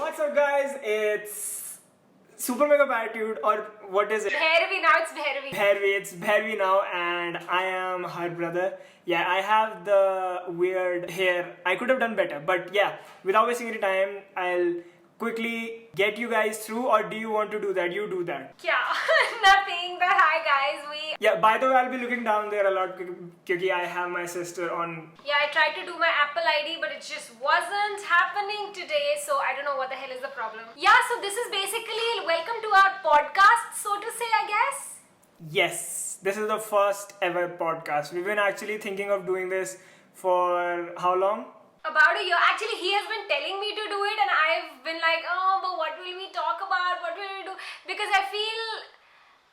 What's up, guys? It's Super Mega Attitude, or what is it? Bhairavi, now it's Bhairavi. Bhairavi, it's Bhairavi now, and I am her brother. Yeah, I have the weird hair. I could have done better, but yeah, without wasting any time, I'll quickly get you guys through, or do you want to do that? You do that. Yeah, nothing, but hi guys, Yeah, by the way, I'll be looking down there a lot because I have my sister on. Yeah, I tried to do my Apple ID, but it just wasn't happening today, so I don't know what the hell is the problem. Yeah, so this is basically welcome to our podcast, so to say, I guess. Yes, this is the first ever podcast. We've been actually thinking of doing this for how long? About a year. Actually, he has been telling me to do it, and I've been like, oh, but what will we talk about? What will we do? Because I feel,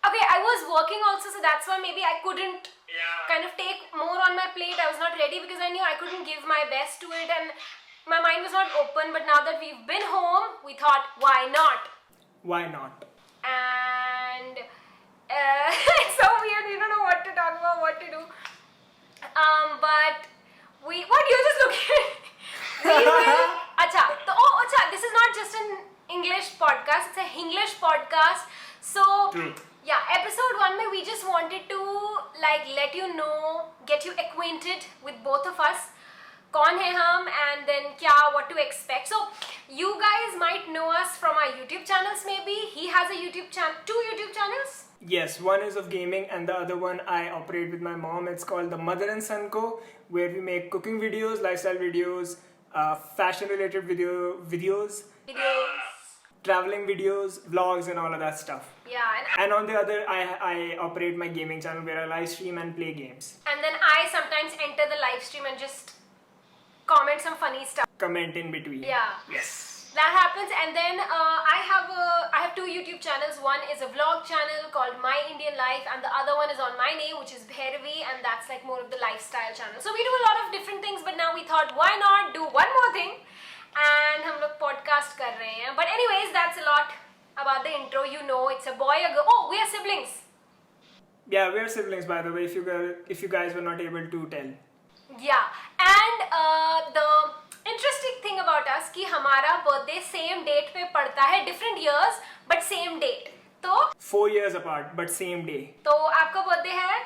okay, I was working also, so that's why maybe I couldn't kind of take more on my plate. I was not ready because I knew I couldn't give my best to it, and my mind was not open. But now that we've been home, we thought, why not? Why not? And it's so weird. We don't know what to talk about, what to do. But what you're just looking at? We will. Acha, this is not just an English podcast. It's a Hinglish podcast. So True. yeah, episode 1 mein we just wanted to let you know, get you acquainted with both of us. कौन है हम, and then what to expect. So you guys might know us from our YouTube channels. Maybe he has a YouTube channel, 2 YouTube channels. Yes, one is of gaming and the other one I operate with my mom. It's called the Mother and Son Co, where we make cooking videos, lifestyle videos, fashion related videos, traveling videos, vlogs and all of that stuff. Yeah, And on the other, I operate my gaming channel where I live stream and play games. and then I sometimes enter the live stream and just comment some funny stuff. Comment in between. Yeah. Yes. That happens, and then I have 2 YouTube channels. One is a vlog channel called My Indian Life, and the other one is on my name, which is Bhairavi, and that's like more of the lifestyle channel. So we do a lot of different things, but now we thought, why not do one more thing? And हम लोग podcast कर रहे हैं. But anyways, that's a lot about the intro. You know, it's a boy, a girl. Oh, we are siblings. Yeah, we're siblings, by the way, if you guys were not able to tell. Yeah, and the interesting thing about us कि हमारा birthday same date पे पड़ता है, different years but same date. तो 4 years apart, but same day. तो आपका birthday है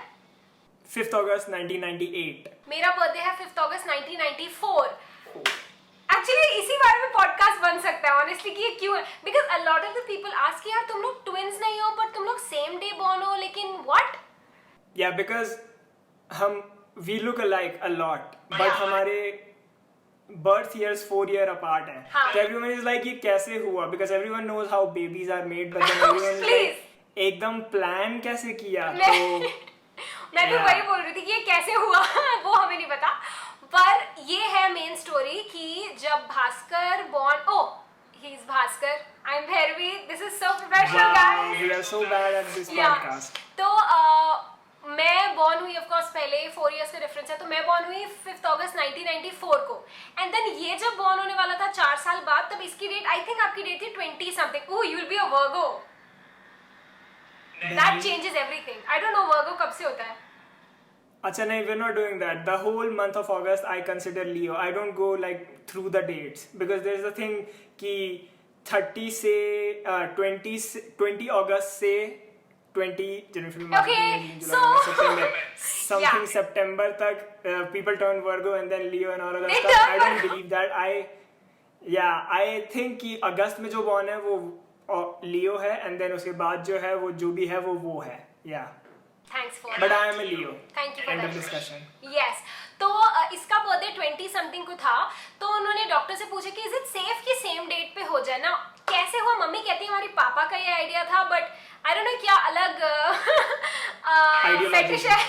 5th August 1998. मेरा birthday है 5th August 1994. Actually इसी बारे में podcast बन सकता है honestly कि ये क्यों है, because a lot of the people ask यार तुम लोग twins नहीं हो पर तुम लोग same day born हो, लेकिन what? Yeah, because we look alike a lot, but हमारे birth years 4 years apart हैं. हाँ. So everyone is like ये कैसे हुआ? Because everyone knows how babies are made, but then everyone is Please. like एकदम plan कैसे किया? मैं तो भी Yeah. वही बोल रही थी कि ये कैसे हुआ वो हमें नहीं पता, पर ये है मेन स्टोरी कि जब Bhaskar he is Bhaskar, I'm Bhairavi, this is so professional wow, guys. we are so bad at this podcast. तो मैं born हुई of course पहले 4 years का difference है, तो मैं born हुई 5th August 1994 को, and then ये जब born होने वाला था 4 साल बाद, तब इसकी डेट I think आपकी डेट थी 20 something. Oh, you will be a Virgo. That changes everything. I don't know Virgo कब से होता है. अच्छा नहीं, we're not doing that. The whole month of August I consider Leo. I don't go like through the dates because there's a thing कि 30 से 20 August से 20 January, Okay, July, so- September, something Yeah. September तक people turn Virgo and then Leo and all of that They stuff. turn I don't Virgo. believe that. I think कि अगस्त में जो born है वो Leo है, and then उसके बाद जो है वो जो भी है वो है. Yeah. Thanks for But that. I am a Leo. Thank you for End that. of discussion. Yes. तो इसका बर्थडे 20 समथिंग को था, तो उन्होंने डॉक्टर से पूछा कि इज इट सेफ कि सेम डेट पे हो जाए ना. कैसे हुआ? मम्मी कहती है हमारी पापा का ये आइडिया था, बट आई डोंट नो क्या अलग Ideology. फेटिश है.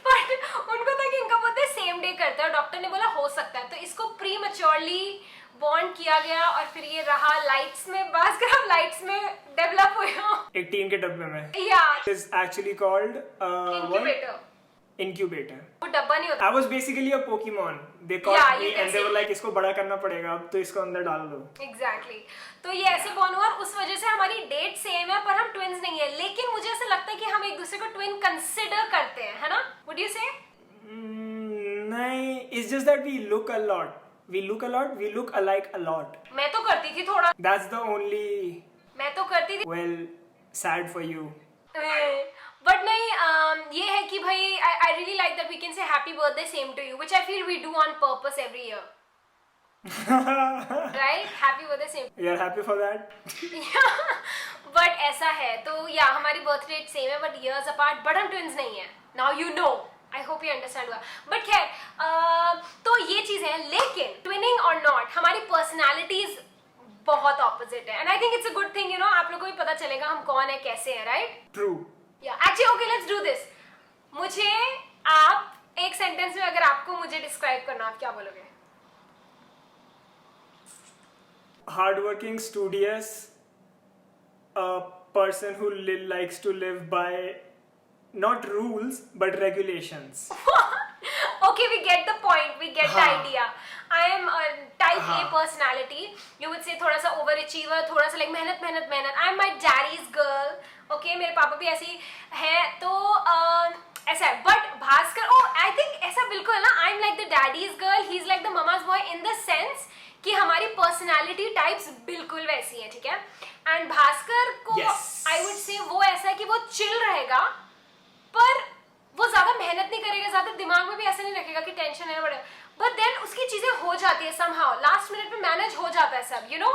बट उनको था कि इनका बर्थडे सेम डे करता है. डॉक्टर ने बोला हो सकता है, तो इसको प्री मैच्योरली बॉन्ड किया गया और फिर ये रहा लाइट्स में. भास्कर लाइट्स में डेवलप हुआ. एक टीन के डब्बे में. या It is actually called incubator. incubator. वो डब्बा नहीं होता. I was basically a Pokemon. They caught Yeah, me you can and they were say. like इसको बड़ा करना पड़ेगा, अब तो इसको अंदर डाल दो. एग्जैक्टली तो ये ऐसे बॉर्न हुआ, और उस वजह से हमारी डेट सेम है, पर हम ट्विंस नहीं है. लेकिन मुझे ऐसा लगता है कि हम एक दूसरे को ट्विन कंसिडर करते हैं, है ना? वुड यू से? नहीं, it's just that we look a lot We look a lot, we look alike a lot. मैं तो करती थी थोड़ा, That's the only, मैं तो करती थी, well, sad for you. But नहीं, ये है कि भाई I really like that we can say happy birthday same to you, which I feel we do on purpose every year. Right? Happy birthday same. You're happy for that? But ऐसा है तो या हमारी बर्थ डेट सेम है but years apart, but हम twins नहीं है. Now you know, I hope you understand हुआ. बट खैर तो ये चीजें हैं, लेकिन ट्विनिंग और नॉट हमारी पर्सनैलिटीज बहुत ऑपोजिट है, and I think it's a good thing, you know. आप लोगों को भी पता चलेगा हम कौन है, कैसे है, राइट? True. या actually okay, let's do this. मुझे आप एक सेंटेंस में अगर आपको मुझे डिस्क्राइब करना, आप क्या बोलोगे? Hardworking, studious, a person who likes to live by not rules but regulations. Okay, we get the point, we get the हाँ. idea. I am a type A हाँ. personality. You would say थोड़ा सा overachiever, थोड़ा सा like मेहनत मेहनत मेहनत. I am my daddy's girl. Okay, मेरे पापा भी ऐसे ही हैं, तो ऐसा है. But Bhaskar, oh, I think ऐसा बिल्कुल है ना. I am like the daddy's girl, he's like the mama's boy in the sense कि हमारी पर्सनालिटी टाइप्स बिल्कुल वैसी है, ठीक है. एंड भास्कर को आई वुड से वो ऐसा है कि वो चिल रहेगा, पर वो ज्यादा मेहनत नहीं करेगा, ज्यादा दिमाग में भी ऐसा नहीं रखेगा कि टेंशन है बड़े, बट देन उसकी चीजें हो जाती है समहाउ, लास्ट मिनट में मैनेज हो जाता है सब, you know.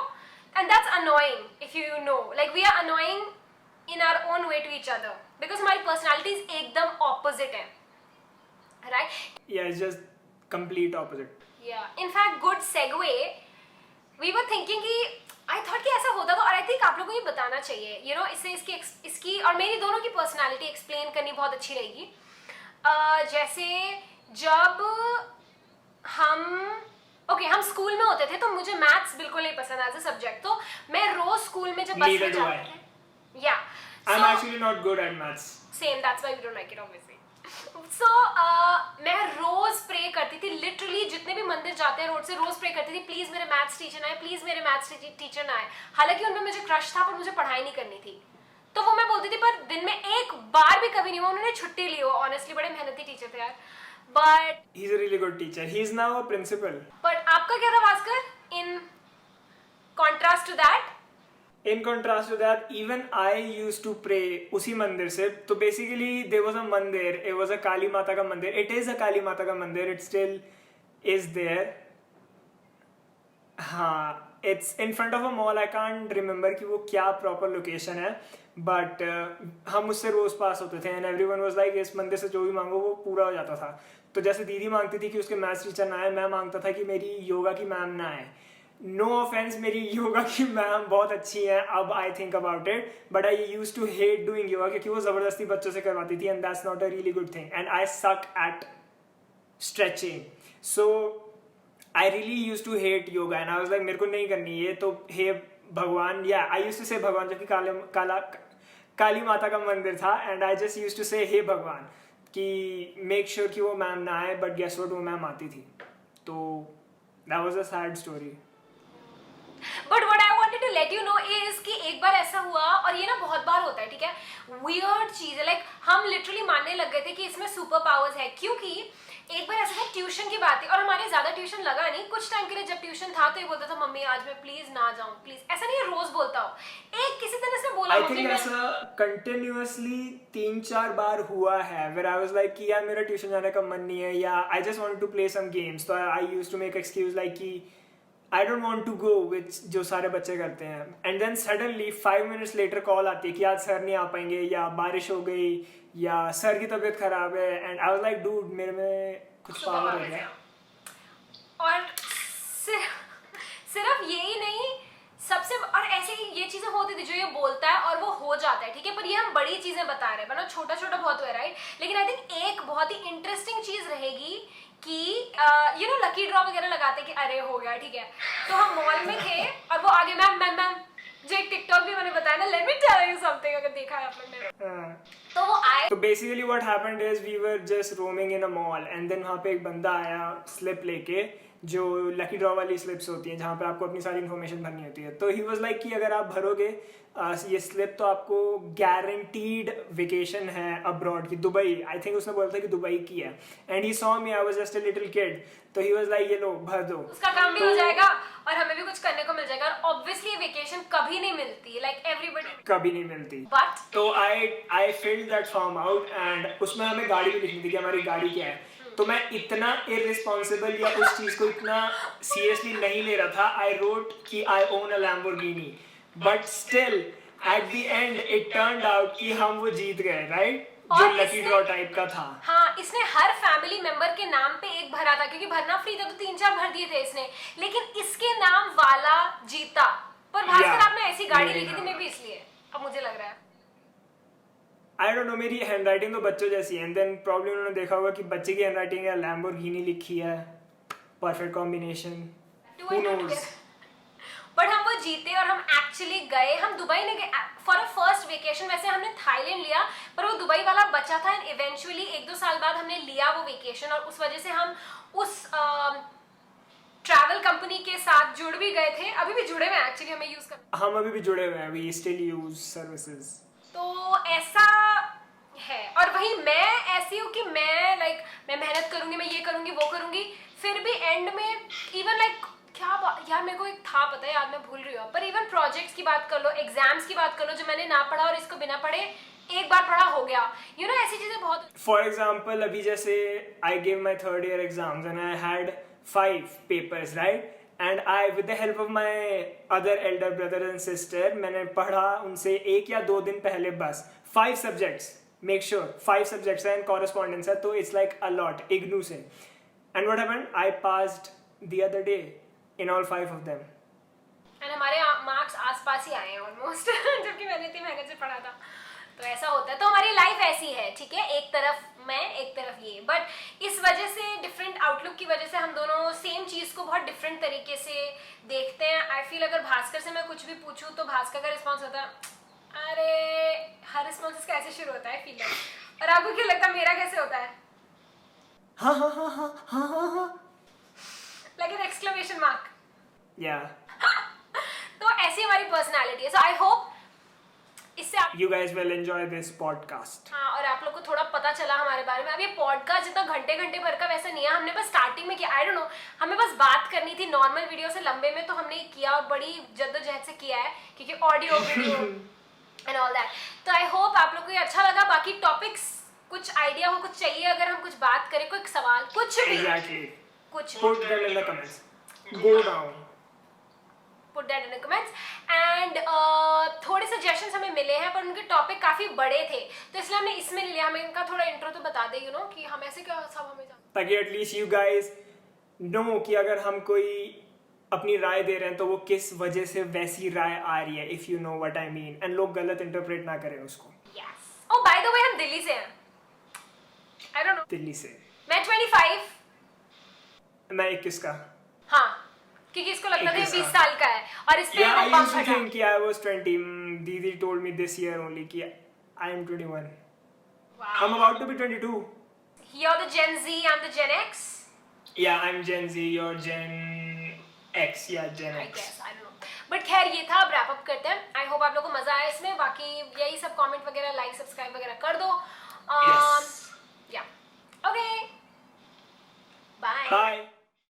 And that's annoying if you know, like we are annoying in our own way to each other because हमारी पर्सनालिटीज एकदम ऑपोजिट है, right? Yeah, it's just complete opposite. Yeah, in fact, good segue. We were thinking कि I thought कि ऐसा होता तो, और I think आप लोगों को ये बताना चाहिए, you know, इससे इसकी और मेरी दोनों की पर्सनालिटी एक्सप्लेन करनी बहुत अच्छी रहेगी. जैसे जब हम स्कूल में होते थे तो मुझे मैथ्स बिल्कुल नहीं पसंद एज अ सब्जेक्ट, तो मैं रोज स्कूल में जब बस में जाती थी, या I'm actually not good at maths. Same, that's why we don't like it obviously. So मैं रोज प्रे करती थी, लिटरली जितने भी मंदिर जाते हैं रोड से रोज प्रे करती थी, प्लीज मेरे मैथ्स टीचर ना आए, प्लीज मेरे मैथ्स टीचर ना आए. हालांकि उनमें मुझे क्रश था, पर मुझे पढ़ाई नहीं करनी थी, तो वो मैं बोलती थी, पर दिन में एक बार भी कभी नहीं हुआ. उन्होंने छुट्टी ली हो, ऑनेस्टली बड़े मेहनती टीचर थे यार. But He's a really good teacher. He's now a principal. But आपका क्या था Bhaskar in contrast to that? In contrast to that, even I used to pray उसी मंदिर से. तो basically there was a मंदिर, it was a काली माता का मंदिर. It is a काली माता का मंदिर. It still is there. हाँ, it's in front of a mall. I can't remember कि वो क्या proper location है. But हम उससे रोज पास होते थे and everyone was like इस मंदिर से जो भी मांगो वो पूरा हो जाता था. तो जैसे दीदी मांगती थी कि उसके मैथ्स टीचर ना आए, मैं मांगता था कि मेरी योगा की मैम ना आए. नो ऑफेंस, मेरी योगा की मैम बहुत अच्छी है अब I think about it, but I use to hate doing yoga क्योंकि वो जबरदस्ती बच्चों से करवाती थी, and that's not a really good thing, and I suck at stretching. So I really use to hate yoga and I was like मेरे को नहीं करनी ये, तो हे भगवान, या आई यूज टू से भगवान, जबकि काली माता का मंदिर था, and I just use to say हे भगवान कि मेक श्योर कि वो मैम ना आए, बट गेस व्हाट, वो मैम आती थी. तो that was a sad story. But what I wanted to let you know is कि एक बार ऐसा हुआ, और ये ना बहुत बार होता है, ठीक है, वियर्ड चीज है, लाइक हम लिटरली मानने लग गए थे कि इसमें सुपर पावर्स है, क्योंकि एक बार ऐसा था ट्यूशन की बात थी, और हमारे ज्यादा ट्यूशन लगा नहीं, कुछ टाइम के लिए जब ट्यूशन था तो ये बोलता था मम्मी आज मैं प्लीज ना जाऊं प्लीज. ऐसा नहीं है रोज बोलता हो, एक किसी तरह से बोला. आई थिंक ऐसा कंटिन्यूअसली 3-4 बार हुआ है वेयर आई वाज लाइक कि यार मेरा ट्यूशन जाने का मन नहीं है, या I just want to play some games, तो I used to make excuse like कि I don't want to go, which जो सारे बच्चे करते हैं, and then suddenly 5 minutes later call आती है कि आज सर नहीं आ पाएंगे, या बारिश हो गई, या सर की तबीयत खराब है, and I was like dude मेरे में कुछ पावर है क्या? और सिर्फ यही नहीं, सबसे और ऐसे ही ये चीजें होती थी जो ये बोलता है और वो हो जाता है, ठीक है, पर ये हम बड़ी चीजें बता रहे हैं, वरना छोटा छोटा बहुत हुआ, राइट? लेकिन आई थिंक एक बहुत ही इंटरेस्टिंग चीज रहेगी कि यू नो लकी ड्रॉ वगैरह लगाते कि अरे हो गया, ठीक है, तो हम मॉल में थे और वो आगे मैम जो एक टिकटॉक भी मैंने बताया ना, let me tell you something, अगर देखा है आप लोग ने, तो वो आए. तो basically what happened is we were just roaming in a mall, and then वहाँ पे एक बंदा आया स्लिप लेके, जो लकी ड्रॉ वाली स्लिप्स होती हैं जहाँ पे आपको अपनी सारी इन्फॉर्मेशन भरनी होती है। तो ही वाज लाइक कि अगर आप भरोगे ये स्लिप तो आपको गारंटीड वेकेशन है अब्रॉड की, दुबई, आई थिंक उसने बोला था कि दुबई की है। And he saw me, I was just a little kid, तो ही वाज लाइक ये लो भर दो, उसका काम भी हो जाएगा और हमें भी कुछ करने को मिल जाएगा। और ऑब्वियसली वेकेशन कभी नहीं मिलती, लाइक एवरीबडी कभी नहीं मिलती। बट तो I filled that form out and उसमें हमें गाड़ी भी लिखनी थी कि हमारी गाड़ी क्या है। तो मैं इतना इररिस्पॉन्सिबल या उस चीज को इतना सीरियसली नहीं ले रहा था। आई रोट कि I own a Lamborghini, but still at the end it turned out कि हम वो जीत गए, राइट? जो लकी ड्रॉ टाइप का था। हाँ, इसने हर फैमिली मेंबर के नाम पे एक भरा था, क्योंकि भरना फ्री था तो 3-4 भर दिए थे इसने, लेकिन इसके नाम वाला जीता। पर भास्कर आपने ऐसी गाड़ी लिखी थी, मे भी इसलिए अब मुझे लग रहा है। आई डोंट नो, मेरी हैंडराइटिंग तो बच्चों जैसी है, एंड देन प्रॉब्लम उन्होंने देखा होगा कि बच्चे की हैंडराइटिंग है, लैम्बोर्गिनी लिखी है, perfect combination, who knows. But हम वो जीते और हम एक्चुअली गए, हम दुबई नहीं गए फॉर अ फर्स्ट वेकेशन। वैसे हमने थाईलैंड लिया, पर वो दुबई वाला बचा था एंड इवेंचुअली 1-2 साल बाद हमने लिया वो वेकेशन, और उस वजह से हम उस ट्रैवल कंपनी के साथ जुड़ भी गए थे। अभी भी जुड़े हुए हैं एक्चुअली, हमें यूज कर, हम अभी भी जुड़े हुए हैं, वी स्टिल यूज सर्विसेज। तो ऐसा है। और वही मैं ऐसी हूँ कि मैं मैं मेहनत करूंगी, मैं ये करूंगी वो करूंगी, फिर भी एंड में इवन यार मेरे को एक था पता है, याद मैं भूल रही हूँ, पर इवन प्रोजेक्ट्स की बात कर लो, एग्जाम्स की बात कर लो, जो मैंने ना पढ़ा और इसको बिना पढ़े एक बार पढ़ा हो गया, यू नो ऐसी चीजें बहुत। फॉर एग्जाम्पल अभी जैसे I gave my 3rd year exams and I had 5 papers, right? And I, with the help of my other elder brother and sister, मैंने पढ़ा उनसे 1 या 2 दिन पहले बस 5 subjects, make sure 5 subjects and correspondence है, तो it's like a lot, IGNU से। And what happened? I passed the other day in all 5 of them. And हमारे मार्क्स आसपास ही आए हैं ऑलमोस्ट जबकि मैंने इतनी मेहनत से पढ़ा था। तो ऐसा होता है, तो हमारी लाइफ ऐसी है, ठीक है, एक तरफ मैं एक तरफ ये, बट इस वजह से डिफरेंट आउटलुक की वजह से हम दोनों सेम चीज को बहुत डिफरेंट तरीके से देखते हैं। आई फील अगर भास्कर से मैं कुछ भी पूछूं तो भास्कर का रिस्पॉन्स होता है अरे, हर रिस्पॉन्स कैसे शुरू होता है फील, और आपको क्या लगता है मेरा कैसे होता है? हाँ हाँ हाँ हाँ हाँ हाँ हाँ, लाइक एन एक्सक्लेमेशन मार्क। या तो ऐसी हमारी पर्सनालिटी है। सो आई होप इससे आप you guys will enjoy this podcast. हाँ, और आप लोग को थोड़ा पता चला हमारे बारे में। अब ये पॉडकास्ट जितना घंटे भर का वैसा नहीं है, हमने बस स्टार्टिंग में किया, आई डोंट नो, हमें बस बात करनी थी नॉर्मल वीडियो से लंबे में, तो हमने किया और बड़ी जद्दोजहद से किया है, क्योंकि audio video and all that. तो आई होप आप लोग को ये अच्छा लगा। बाकी टॉपिक्स कुछ आइडिया हो, कुछ चाहिए, अगर हम कुछ बात करें, कोई सवाल, कुछ भी, Exactly. कुछ Put them in the comments. Go down. Put that in the comments. And थोड़े सजेशंस हमें मिले हैं, पर उनके टॉपिक काफी बड़े थे, तो इसलिए हमने इसमें लिया। हमें इनका थोड़ा इंट्रो तो बता दे, यू नो, कि हम ऐसे क्या सब हमें ताकि एटलीस्ट यू गाइस नो कि अगर हम कोई अपनी राय दे रहे हैं तो वो किस वजह से वैसी राय आ रही है, if you know what I mean, and लोग गलत इंटरप्रेट ना करें उसको। Yes. Oh by the way, हम दिल्ली से हैं। I don't know. दिल्ली से। मैं 25। मैं 21 का। हाँ, क्योंकि इसको लगता था 20 साल का है, और इस पे Yeah, I वो used to बम think कि I was 20. Didi told me this year only कि I am 21. Wow. I'm about to be 22. You're the Gen Z, I'm the Gen X. Yeah, I'm Gen Z, you're Gen X. Yeah, Gen I X. guess, I don't know. But खैर ये था, अब wrap up करते हैं। I hope आप लोगों को मजा आया इसमें। बाकी यही सब कमेंट वगैरह, लाइक, सब्सक्राइब वगैरह कर दो। Yes. या ओके, बाय। Bye.